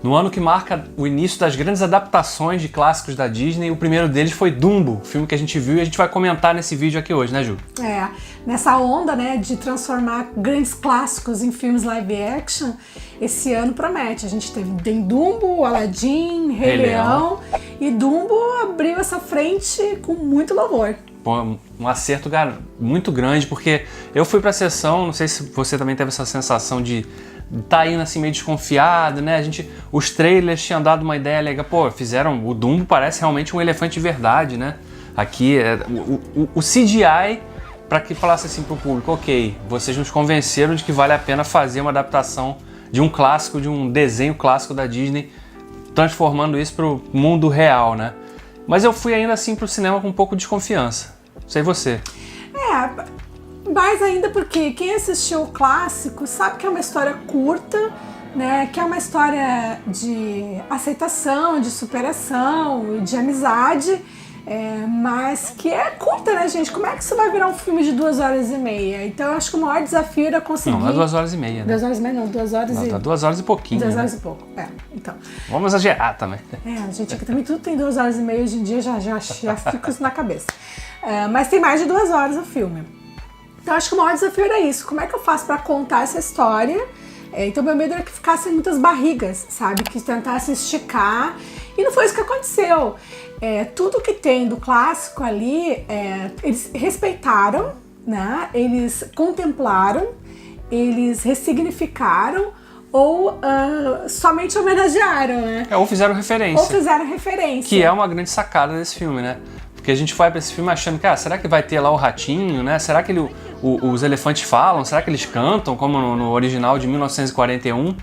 No ano que marca o início das grandes adaptações de clássicos da Disney, o primeiro deles foi Dumbo, filme que a gente viu e a gente vai comentar nesse vídeo aqui hoje, né, Ju? Nessa onda, né, de transformar grandes clássicos em filmes live action, esse ano promete. A gente tem Dumbo, Aladdin, Rei Leão, e Dumbo abriu essa frente com muito louvor. Um acerto muito grande, porque eu fui pra sessão, não sei se você também teve essa sensação de tá indo assim meio desconfiado, né? Os trailers tinham dado uma ideia legal, o Dumbo parece realmente um elefante de verdade, né? Aqui, o CGI, para que falasse assim pro público, ok, vocês nos convenceram de que vale a pena fazer uma adaptação de um clássico, de um desenho clássico da Disney, transformando isso pro mundo real, né? Mas eu fui ainda assim pro cinema com um pouco de desconfiança. Não sei você. Mais ainda porque quem assistiu o clássico sabe que é uma história curta, né? Que é uma história de aceitação, de superação, de amizade, mas que é curta, né, gente? Como é que isso vai virar um filme de 2h30? Então eu acho que o maior desafio era conseguir... Não é 2h30, né? 2h30 não, 2 horas não, e... Tá 2 horas e pouquinho. 2 horas né? e pouco, então. Vamos exagerar também. Gente, aqui também tudo tem 2h30 hoje em dia, já fico isso na cabeça. Mas tem mais de 2 horas o filme. Então acho que o maior desafio era isso. Como é que eu faço para contar essa história? Então meu medo era que ficassem muitas barrigas, sabe? Que tentassem esticar. E não foi isso que aconteceu. Tudo que tem do clássico ali, eles respeitaram, né? Eles contemplaram, eles ressignificaram ou somente homenagearam, né? Ou fizeram referência. Que é uma grande sacada desse filme, né? Porque a gente vai pra esse filme achando que, será que vai ter lá o ratinho, né? Será que os elefantes falam? Será que eles cantam, como no original de 1941?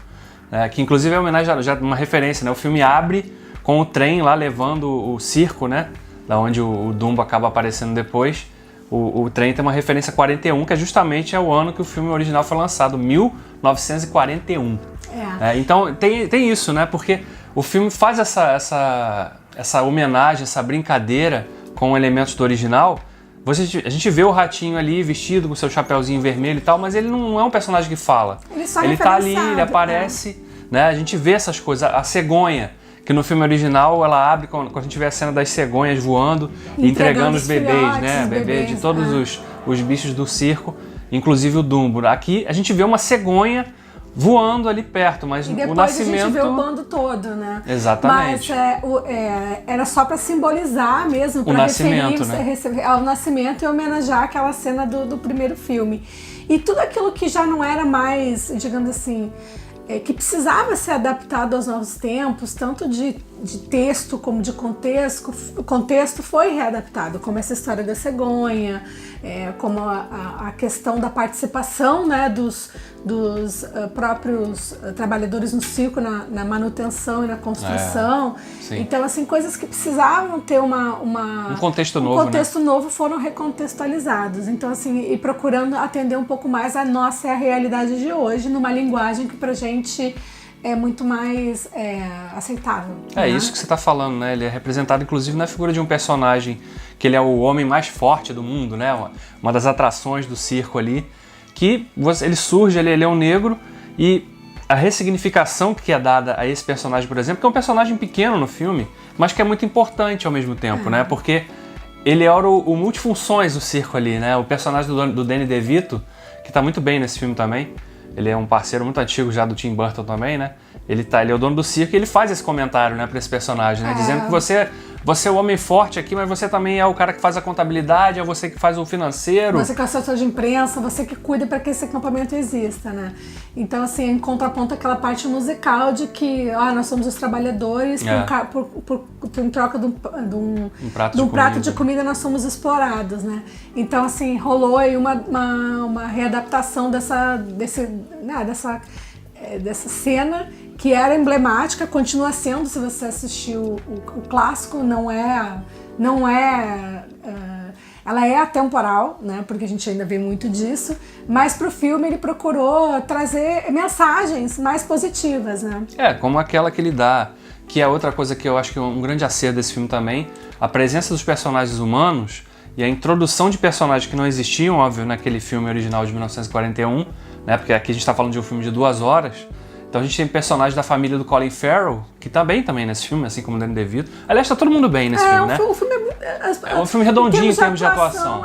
Que inclusive é homenagem já uma referência, né? O filme abre com o trem lá levando o circo, né? Da onde o Dumbo acaba aparecendo depois. O trem tem uma referência a 41, que justamente é o ano que o filme original foi lançado, 1941. Então tem isso, né? Porque o filme faz essa homenagem, essa brincadeira com elementos do original. A gente vê o ratinho ali vestido com seu chapéuzinho vermelho e tal, mas ele não é um personagem que fala. Ele tá ali, ele aparece, né? A gente vê essas coisas. A cegonha, que no filme original ela abre quando a gente vê a cena das cegonhas voando e entregando os bebês, filhotes, né? Bebês de todos os bichos do circo, inclusive o Dumbo. Aqui a gente vê uma cegonha voando ali perto, mas e depois o nascimento... a gente vê o bando todo, né? Exatamente. Mas era só para simbolizar mesmo, para referir ao nascimento e homenagear aquela cena do primeiro filme. E tudo aquilo que já não era mais, digamos assim, que precisava ser adaptado aos novos tempos, tanto de texto como de contexto, o contexto foi readaptado, como essa história da cegonha, como a questão da participação, né, dos próprios trabalhadores no circo na manutenção e na construção. Então, assim, coisas que precisavam ter um contexto novo, foram recontextualizados. Então, assim, e procurando atender um pouco mais a nossa realidade de hoje, numa linguagem que pra gente é muito mais aceitável. Né? Isso que você está falando, né? Ele é representado inclusive na figura de um personagem que ele é o homem mais forte do mundo, né? Uma das atrações do circo ali, que ele surge, ele é um negro, e a ressignificação que é dada a esse personagem, por exemplo, que é um personagem pequeno no filme, mas que é muito importante ao mesmo tempo, né? Porque ele era o multifunções do circo ali, né? O personagem do Danny DeVito, que está muito bem nesse filme também. Ele é um parceiro muito antigo já do Tim Burton também, né? Ele é o dono do circo e ele faz esse comentário, né, pra esse personagem, né? Dizendo que você é o homem forte aqui, mas você também é o cara que faz a contabilidade, é você que faz o financeiro. Você que é o assessor de imprensa, você que cuida para que esse acampamento exista, né? Então, assim, em contraponto aquela parte musical de que nós somos os trabalhadores, em troca de um prato de comida nós somos explorados, né? Então, assim, rolou aí uma readaptação dessa cena que era emblemática, continua sendo, se você assistiu o clássico, ela é atemporal, né, porque a gente ainda vê muito disso, mas pro filme ele procurou trazer mensagens mais positivas, né? Como aquela que ele dá, que é outra coisa que eu acho que é um grande acerto desse filme também, a presença dos personagens humanos e a introdução de personagens que não existiam, óbvio, naquele filme original de 1941, né, porque aqui a gente está falando de um filme de 2 horas, Então a gente tem personagens da família do Colin Farrell, que tá bem também nesse filme, assim como o Danny DeVito. Aliás, tá todo mundo bem nesse filme, né? O filme é muito... É um filme redondinho em termos de atuação.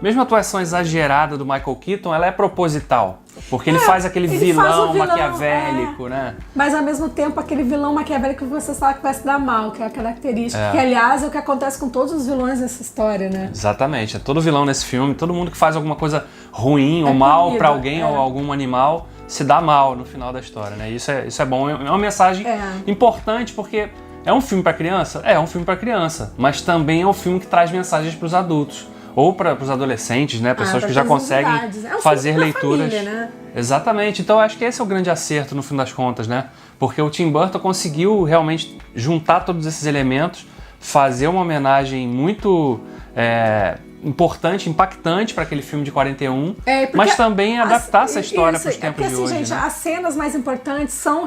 Mesmo a atuação exagerada do Michael Keaton, ela é proposital. Porque ele faz aquele vilão maquiavélico, né? Mas ao mesmo tempo, aquele vilão maquiavélico que você sabe que vai se dar mal, que é a característica. Que, aliás, é o que acontece com todos os vilões dessa história, né? Exatamente. É todo vilão nesse filme, todo mundo que faz alguma coisa ruim ou mal pra alguém ou algum animal se dá mal no final da história, né? Isso é bom. É uma mensagem importante, porque é um filme pra criança? É um filme pra criança. Mas também é um filme que traz mensagens pros adultos. Ou para os adolescentes, né? Pessoas que já conseguem fazer leituras. Família, né? Exatamente. Então, eu acho que esse é o grande acerto, no fim das contas, né? Porque o Tim Burton conseguiu realmente juntar todos esses elementos, fazer uma homenagem muito importante, impactante para aquele filme de 41, mas também adaptar essa história para os tempos de hoje. Gente, né? As cenas mais importantes são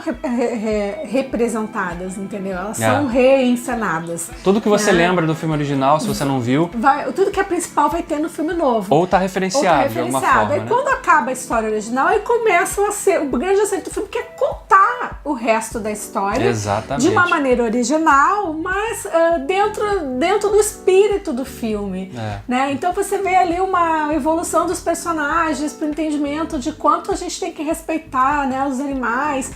representadas, entendeu? Elas são reencenadas. Tudo que você lembra do filme original, se você não viu... Tudo que é principal vai ter no filme novo. Ou tá referenciado de alguma forma. Aí quando acaba a história original, aí começa a ser... O grande acerto do filme que é contar o resto da história. Exatamente. De uma maneira original, mas dentro do espírito do filme. Né? Então você vê ali uma evolução dos personagens para o entendimento de quanto a gente tem que respeitar, né, os animais,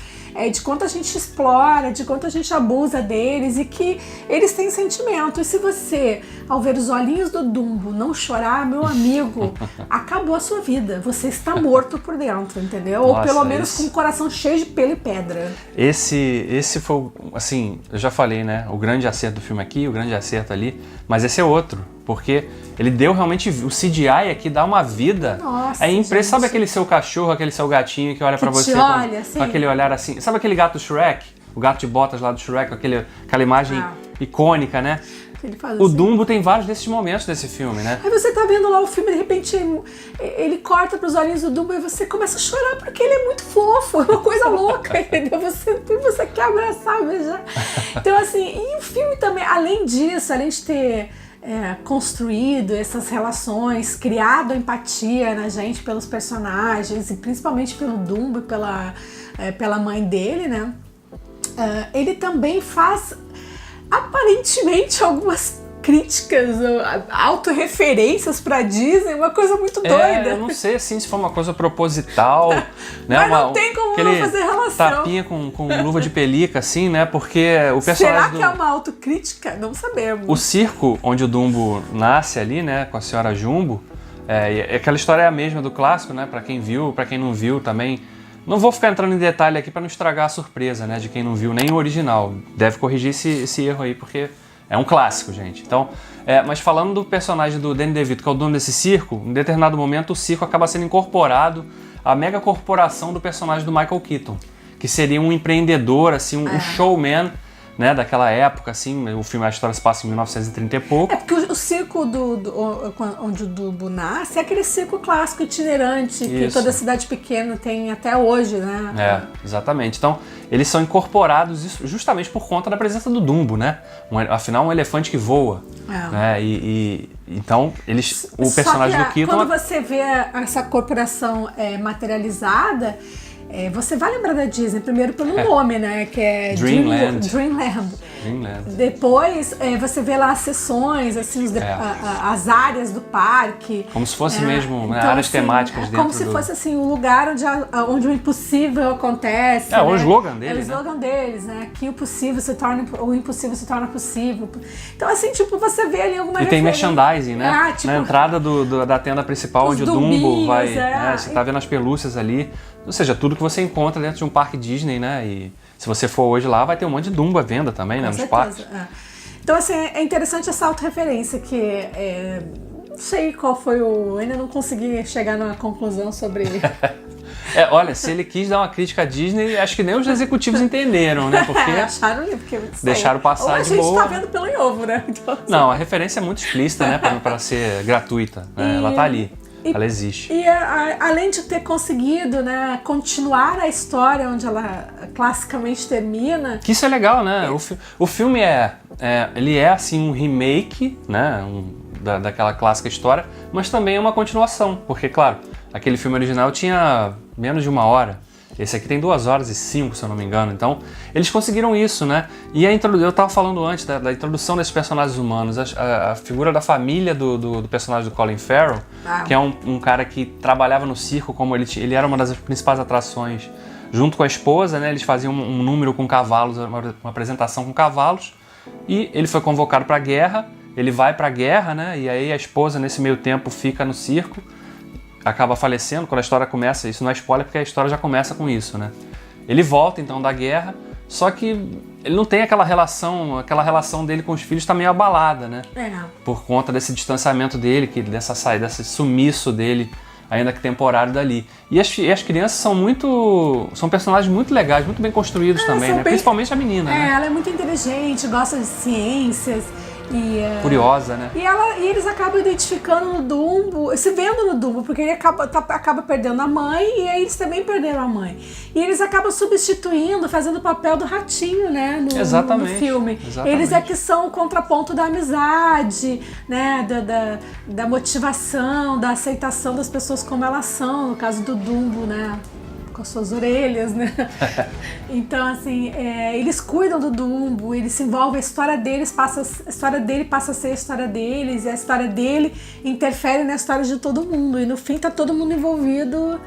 de quanto a gente explora, de quanto a gente abusa deles e que eles têm sentimento. E se você, ao ver os olhinhos do Dumbo, não chorar, meu amigo, acabou a sua vida. Você está morto por dentro, entendeu? Nossa, ou pelo menos com o coração cheio de pelo e pedra. Esse foi, assim, eu já falei, né? O grande acerto do filme aqui, o grande acerto ali, mas esse é outro. Porque ele deu realmente... O CGI aqui dá uma vida. Nossa, impressionante. Sabe aquele seu cachorro, aquele seu gatinho que olha pra você com aquele olhar assim? Sabe aquele gato do Shrek? O gato de botas lá do Shrek, aquela imagem icônica, né? O Dumbo tem vários desses momentos desse filme, né? Aí você tá vendo lá o filme, de repente ele corta pros olhinhos do Dumbo e você começa a chorar porque ele é muito fofo, é uma coisa louca, entendeu? Você quer abraçar, beijar. Então assim, e o filme também, além disso, além de ter... construído essas relações, criado empatia na gente pelos personagens e principalmente pelo Dumbo e pela mãe dele, né? Ele também faz aparentemente algumas críticas, autorreferências pra Disney, uma coisa muito doida. Eu não sei assim se foi uma coisa proposital, né? Mas não tem como não fazer relação. Tapinha com luva de pelica, assim, né? Porque o personagem... Será que é uma autocrítica? Não sabemos. O circo onde o Dumbo nasce ali, né? Com a senhora Jumbo, aquela história é a mesma do clássico, né? Pra quem viu, pra quem não viu também. Não vou ficar entrando em detalhe aqui pra não estragar a surpresa, né? De quem não viu nem o original. Deve corrigir esse erro aí, porque... é um clássico, gente. Então, mas falando do personagem do Danny DeVito, que é o dono desse circo, em determinado momento o circo acaba sendo incorporado à mega corporação do personagem do Michael Keaton, que seria um empreendedor, assim, um showman, né, daquela época, assim, o filme, a história se passa em 1930 e pouco. Porque o circo onde o Dumbo nasce é aquele circo clássico itinerante que toda cidade pequena tem até hoje, né? Exatamente. Então, eles são incorporados justamente por conta da presença do Dumbo, né? Afinal, um elefante que voa. Né? Então, o personagem do Keaton... Quando você vê essa corporação materializada... você vai lembrar da Disney, primeiro pelo nome, né? Que é Dreamland. Depois, você vê lá as sessões, assim, as áreas do parque. Como se fosse mesmo, né? Então, áreas assim, temáticas dentro como se fosse, assim, o lugar onde o impossível acontece. O slogan deles, o slogan deles, né? Que o impossível se torna possível. Então, assim, tipo, você vê ali alguma referência. E tem merchandising, né? Tipo, na entrada da tenda principal, onde o Dumbo vai... você tá vendo as pelúcias ali. Ou seja, tudo que você encontra dentro de um parque Disney, né? E se você for hoje lá, vai ter um monte de Dumbo à venda também, né? Nos parques. Então, assim, é interessante essa autorreferência que... não sei qual foi ainda não consegui chegar numa conclusão sobre... Olha, se ele quis dar uma crítica à Disney, acho que nem os executivos entenderam, né? Porque acharam ali, porque deixaram passar de boa. Ou a gente tá vendo pelo em ovo, né? Então, assim... Não, a referência é muito explícita, né? Para ser gratuita, né? Ela tá ali. Ela existe. E além de ter conseguido, né, continuar a história onde ela classicamente termina... Que isso é legal, né? O filme ele é assim um remake, né, daquela clássica história, mas também é uma continuação, porque, claro, aquele filme original tinha menos de 1 hora. Esse aqui tem 2 horas e 5, se eu não me engano. Então, eles conseguiram isso, né? E eu estava falando antes da introdução desses personagens humanos, a figura da família do personagem do Colin Farrell, que é um cara que trabalhava no circo, como ele era uma das principais atrações, junto com a esposa, né? Eles faziam um número com cavalos, uma apresentação com cavalos, e ele foi convocado para a guerra, ele vai para a guerra, né? E aí a esposa, nesse meio tempo, fica no circo, acaba falecendo. Quando a história começa, isso não é spoiler porque a história já começa com isso, né? Ele volta então da guerra, só que ele não tem aquela relação dele com os filhos está meio abalada, né? Por conta desse distanciamento dele, dessa saída, desse sumiço dele, ainda que temporário dali. E as crianças são personagens muito legais, muito bem construídos também, né? Principalmente a menina, né? Ela é muito inteligente, gosta de ciências. Curiosa, né? E eles acabam identificando no Dumbo, se vendo no Dumbo, porque ele acaba perdendo a mãe e aí eles também perderam a mãe. E eles acabam substituindo, fazendo o papel do ratinho, né? No filme. Exatamente. Eles é que são o contraponto da amizade, né? Da motivação, da aceitação das pessoas como elas são, no caso do Dumbo, né? Com as suas orelhas, né? Então, assim, eles cuidam do Dumbo, eles se envolvem, a história dele passa a ser a história deles, e a história dele interfere na história de todo mundo, e no fim tá todo mundo envolvido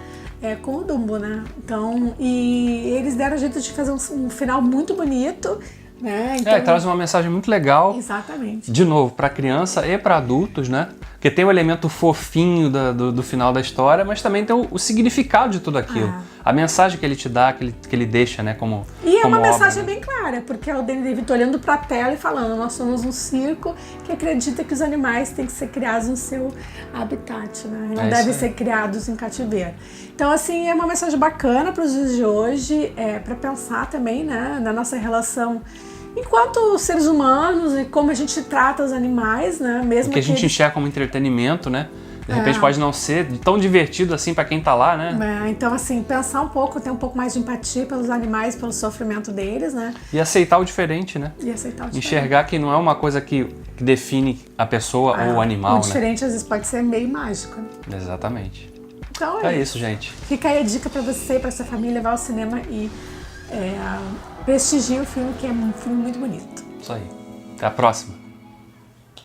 com o Dumbo, né? Então, e eles deram jeito de fazer um final muito bonito, né? Então, traz uma mensagem muito legal. Exatamente. De novo, para criança e para adultos, né? Porque tem o elemento fofinho do final da história, mas também tem o significado de tudo aquilo. A mensagem que ele te dá, que ele deixa, né? Como uma obra, mensagem né? bem clara, porque é o Danny DeVito olhando para a tela e falando: nós somos um circo que acredita que os animais têm que ser criados no seu habitat, né? Não devem ser criados em cativeiro. Então, assim, é uma mensagem bacana para os dias de hoje, para pensar também, né? Na nossa relação enquanto seres humanos e como a gente trata os animais, né? Mesmo que a gente enxerga como entretenimento, né? De repente pode não ser tão divertido assim para quem tá lá, né? Então, assim, pensar um pouco, ter um pouco mais de empatia pelos animais, pelo sofrimento deles, né? E aceitar o diferente, né? Enxergar que não é uma coisa que define a pessoa ou o animal, o diferente às vezes pode ser meio mágico, né? Exatamente. Então é isso, gente. Fica aí a dica para você e para sua família levar ao cinema e prestigie o filme, que é um filme muito bonito. Isso aí. Até a próxima.